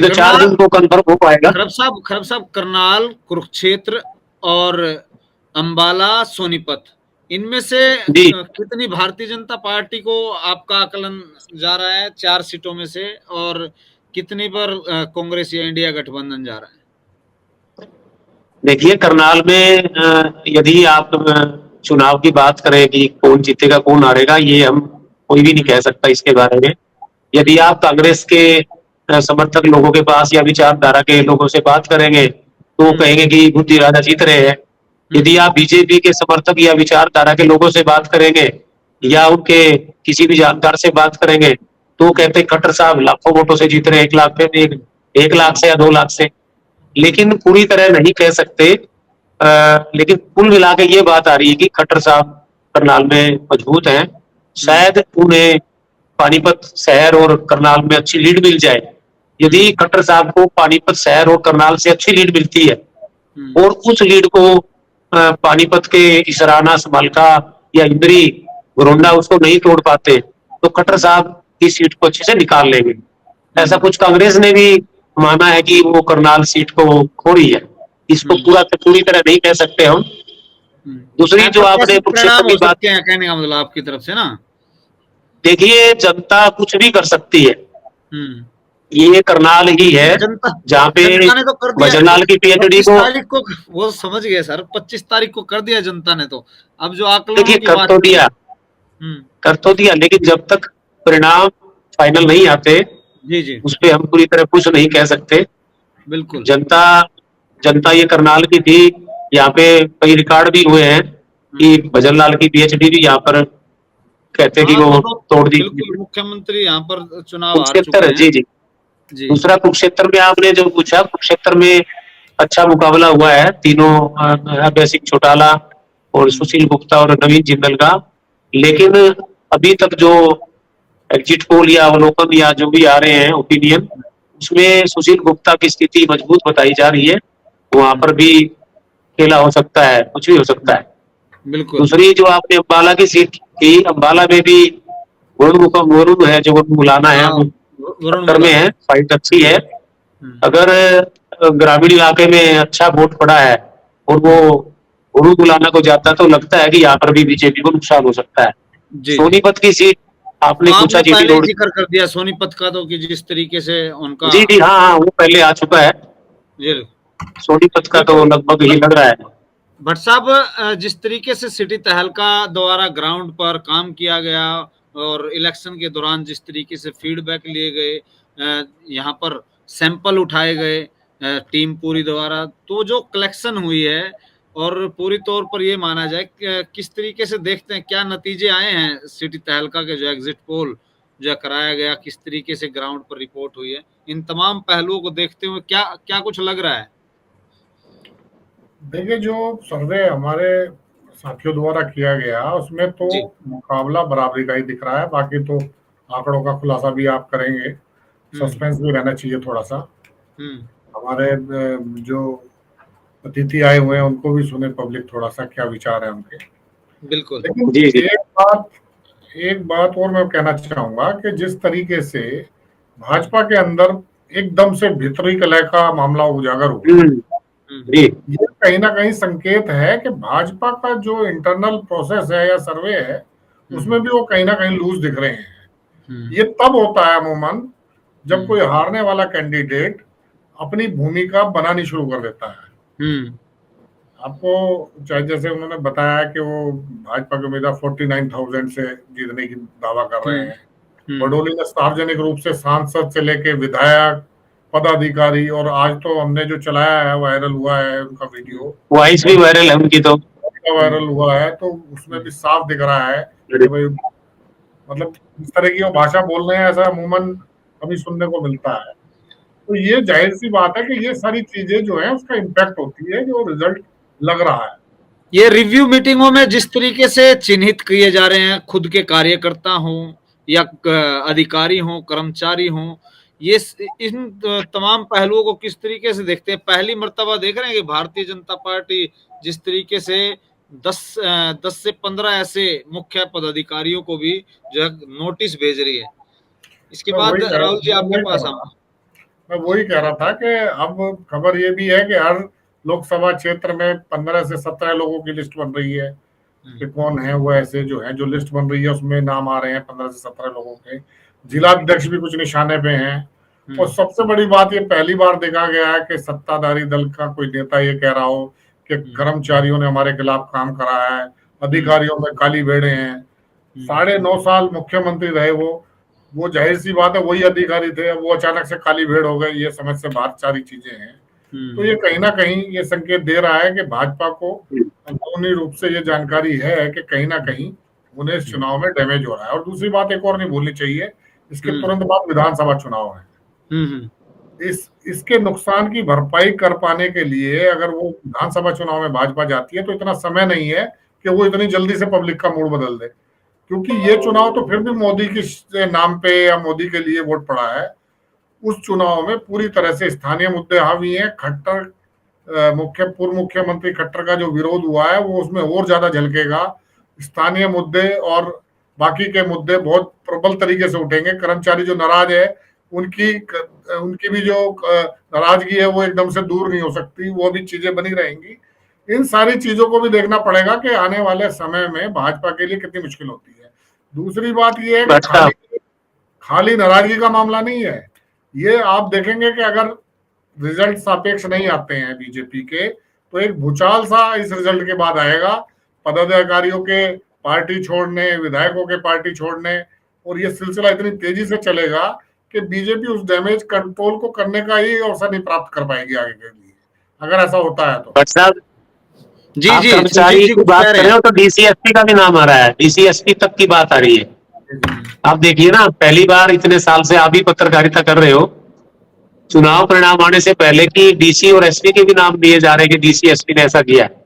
तो 4 जून को कंफर्म हो पाएगा। खरब साहब, करनाल, कुरुक्षेत्र और अंबाला, सोनीपत, इनमें से जी कितनी भारतीय जनता पार्टी को आपका आकलन जा रहा है 4 सीटों में से, और कितनी पर कांग्रेस या इंडिया गठबंधन जा रहा है? देखिए, करनाल में यदि आप चुनाव की बात करें कि कौन जीतेगा कौन हारेगा, ये हम कोई भी नहीं कह सकता इसके बारे में। यदि आप कांग्रेस के समर्थक लोगों के पास या विचारधारा के लोगों से बात करेंगे तो वो कहेंगे कि बुद्धि राजा जीत रहे हैं। यदि आप बीजेपी के समर्थक या विचारधारा के लोगों से बात करेंगे या उनके किसी भी जानकार से बात करेंगे तो वो कहते हैं खट्टर साहब लाखों वोटों से जीत रहे हैं, 1 लाख पे 1 लाख से या 2 लाख से। लेकिन पूरी तरह नहीं कह सकते। लेकिन कुल मिला के ये बात आ रही है कि खट्टर साहब करनाल में मजबूत हैं। शायद उन्हें पानीपत शहर और करनाल में अच्छी लीड मिल जाए। यदि खट्टर साहब को पानीपत शहर और करनाल से अच्छी लीड मिलती है और उस लीड को पानीपत के इसराना, समालका या इंद्री, गोरंडा उसको नहीं तोड़ पाते तो खट्टर साहब इस सीट को अच्छे से निकाल लेंगे। ऐसा कुछ कांग्रेस ने भी माना है कि वो करनाल सीट को खो रही है। इसको पूरी तरह नहीं कह सकते हम। दूसरी जो आपने कुरुक्षेत्र की बात, कहने का मतलब आपकी तरफ से ना, देखिए जनता कुछ भी कर सकती है। ये करनाल ही है जहाँ पे तो भजनलाल की पीएचडी को वो समझ गए सर, 25 तारीख को कर दिया जनता ने। तो अब जो आकलन देखिए कर तो दिया, लेकिन जब तक परिणाम फाइनल नहीं आते जी उस पे हम पूरी तरह कुछ नहीं कह सकते। बिल्कुल। जनता ये करनाल की थी। यहाँ पे कई रिकॉर्ड भी हुए हैं कि भजनलाल की पीएचडी भी यहाँ पर कहते कि वो तोड़ दी। मुख्यमंत्री यहाँ पर चुनाव कुरुक्षेत्र, जी। दूसरा कुरुक्षेत्र में आपने जो पूछा, कुरुक्षेत्र में अच्छा मुकाबला हुआ है तीनों, अभय सिंह चौटाला और सुशील गुप्ता और नवीन जिंदल का। लेकिन अभी तक जो एग्जिट पोल या अवलोकन या जो भी आ रहे हैं ओपिनियन, उसमें सुशील गुप्ता की स्थिति मजबूत बताई जा रही है। वहां पर भी खेला हो सकता है, कुछ भी हो सकता है। बिल्कुल। दूसरी जो आपने अम्बाला की सीट की, अम्बाला में भी वरुण है जो मुलाना है, टक्कर में है, फाइट अच्छी है। अगर ग्रामीण इलाके में अच्छा वोट पड़ा है और वो वरुण मुलाना को जाता है तो लगता है कि यहाँ पर भी बीजेपी को नुकसान हो सकता है। सोनीपत की सीट आपने पूछा, जीटी रोड जिक्र कर दिया सोनीपत का, तो कि जिस तरीके से उनका, जी हाँ, वो पहले आ चुका है। सोनीपत का तो लगभग ही लग रहा है। भट्ट साहब, जिस तरीके से सिटी तहलका द्वारा ग्राउंड पर काम किया गया और इलेक्शन के दौरान जिस तरीके से फीडबैक लिए गए, यहाँ पर सैंपल उठाए गए टीम पूरी द्वारा, तो जो कलेक्शन हुई है और पूरी तौर पर ये माना जाए किस तरीके से देखते हैं, क्या नतीजे आए हैं सिटी तहलका के, जो एग्जिट पोल जो कराया गया, किस तरीके से ग्राउंड पर रिपोर्ट हुई है, इन तमाम पहलुओं को देखते हुए क्या क्या कुछ लग रहा है? देखिए, जो सर्वे हमारे साथियों द्वारा किया गया उसमें तो मुकाबला बराबरी का ही दिख रहा है। बाकी तो आंकड़ों का खुलासा भी आप करेंगे, सस्पेंस भी रहना चाहिए थोड़ा सा। हमारे जो अतिथि आए हुए हैं उनको भी सुने पब्लिक थोड़ा सा क्या विचार है उनके। बिल्कुल। लेकिन एक बात और मैं कहना चाहूंगा कि जिस तरीके से भाजपा के अंदर एकदम से भीतरी कलह का मामला उजागर हुआ, ये कहीं ना कहीं संकेत है कि भाजपा का जो इंटरनल प्रोसेस है या सर्वे है उसमें भी वो कहीं ना कहीं लूज दिख रहे हैं। ये तब होता है अमूमन जब कोई हारने वाला कैंडिडेट अपनी भूमिका बनानी शुरू कर देता है। आपको चाहे जैसे उन्होंने बताया कि वो भाजपा के उम्मीदवार 49,000 से जीतने की दावा कर रहे हैं। बडोली ने सार्वजनिक रूप से सांसद से लेके विधायक, पदाधिकारी, और आज तो हमने जो चलाया है वायरल हुआ है उनका वीडियो, वॉइस भी वायरल है उनकी, तो वायरल हुआ है, तो उसमें भी साफ दिख रहा है कि भाई मतलब इस तरह की वो भाषा बोल रहे हैं, ऐसा अमूमन कभी सुनने को मिलता है। तो ये जाहिर सी बात है कि ये सारी चीजें जो है उसका इम्पैक्ट होती है, जो रिजल्ट लग रहा है। ये रिव्यू मीटिंगों में जिस तरीके से चिन्हित किए जा रहे हैं, खुद के कार्यकर्ता हों या अधिकारी हों, कर्मचारी हों, ये इन तमाम पहलुओं को किस तरीके से देखते हैं? पहली मर्तबा देख रहे हैं कि भारतीय जनता पार्टी जिस तरीके से 10 से 15 ऐसे मुख्य पदाधिकारियों को भी जो है नोटिस भेज रही है। इसके बाद राहुल जी आपके पास आऊंगा। मैं वही कह रहा था कि अब खबर ये भी है कि हर लोकसभा क्षेत्र में 15 से 17 लोगों की लिस्ट बन रही है कि कौन है वो ऐसे जो है, जो लिस्ट बन रही है उसमें नाम आ रहे हैं 15 से 17 लोगों के। जिलाध्यक्ष भी कुछ निशाने पे हैं। और सबसे बड़ी बात, ये पहली बार देखा गया है कि सत्ताधारी दल का कोई नेता ये कह रहा हो कि कर्मचारियों ने हमारे खिलाफ काम करा है, अधिकारियों में काली भेड़े हैं। 9.5 साल मुख्यमंत्री रहे वो जाहिर सी बात है वही अधिकारी थे, वो अचानक से काली भेड़ हो गए, ये समझ से बाहर सारी चीजें हैं। तो ये कहीं ना कहीं ये संकेत दे रहा है कि भाजपा को अंदरूनी रूप से ये जानकारी है कि कहीं ना कहीं उन्हें इस चुनाव में डैमेज हो रहा है। और दूसरी बात एक और नहीं भूलनी चाहिए, इसके तुरंत बाद विधानसभा चुनाव है। इसके नुकसान की भरपाई कर पाने के लिए अगर वो विधानसभा चुनाव में भाजपा जाती है तो इतना समय नहीं है कि वो इतनी जल्दी से पब्लिक का मूड बदल दे, क्योंकि ये चुनाव तो फिर भी मोदी के नाम पे या मोदी के लिए वोट पड़ा है। उस चुनाव में पूरी तरह से स्थानीय मुद्दे हावी हैं। खट्टर पूर्व मुख्यमंत्री खट्टर का जो विरोध हुआ है वो उसमें और ज्यादा झलकेगा। स्थानीय मुद्दे और बाकी के मुद्दे बहुत प्रबल तरीके से उठेंगे। कर्मचारी जो नाराज है उनकी भी जो नाराजगी है वो एकदम से दूर नहीं हो सकती, वो भी चीजें बनी रहेंगी। इन सारी चीजों को भी देखना पड़ेगा कि आने वाले समय में भाजपा के लिए कितनी मुश्किल होती है। दूसरी बात ये है कि खाली नाराजगी का मामला नहीं है ये। आप देखेंगे कि अगर रिजल्ट सापेक्ष नहीं आते हैं बीजेपी के तो एक भूचाल सा इस रिजल्ट के बाद आएगा। पदाधिकारियों के पार्टी छोड़ने, विधायकों के पार्टी छोड़ने, और ये सिलसिला इतनी तेजी से चलेगा कि बीजेपी उस डैमेज कंट्रोल को करने का ही अवसर नहीं प्राप्त कर पाएगी आगे के लिए, अगर ऐसा होता है तो। जी जी, कर्मचारी की बात कर रहे हो तो डीसीएसपी का भी नाम आ रहा है, डीसीएसपी तक की बात आ रही है। आप देखिए ना, पहली बार इतने साल से आप भी पत्रकारिता कर रहे हो, चुनाव परिणाम आने से पहले की डीसी और एसपी के भी नाम दिए जा रहे हैं कि डीसी एसपी ने ऐसा किया है।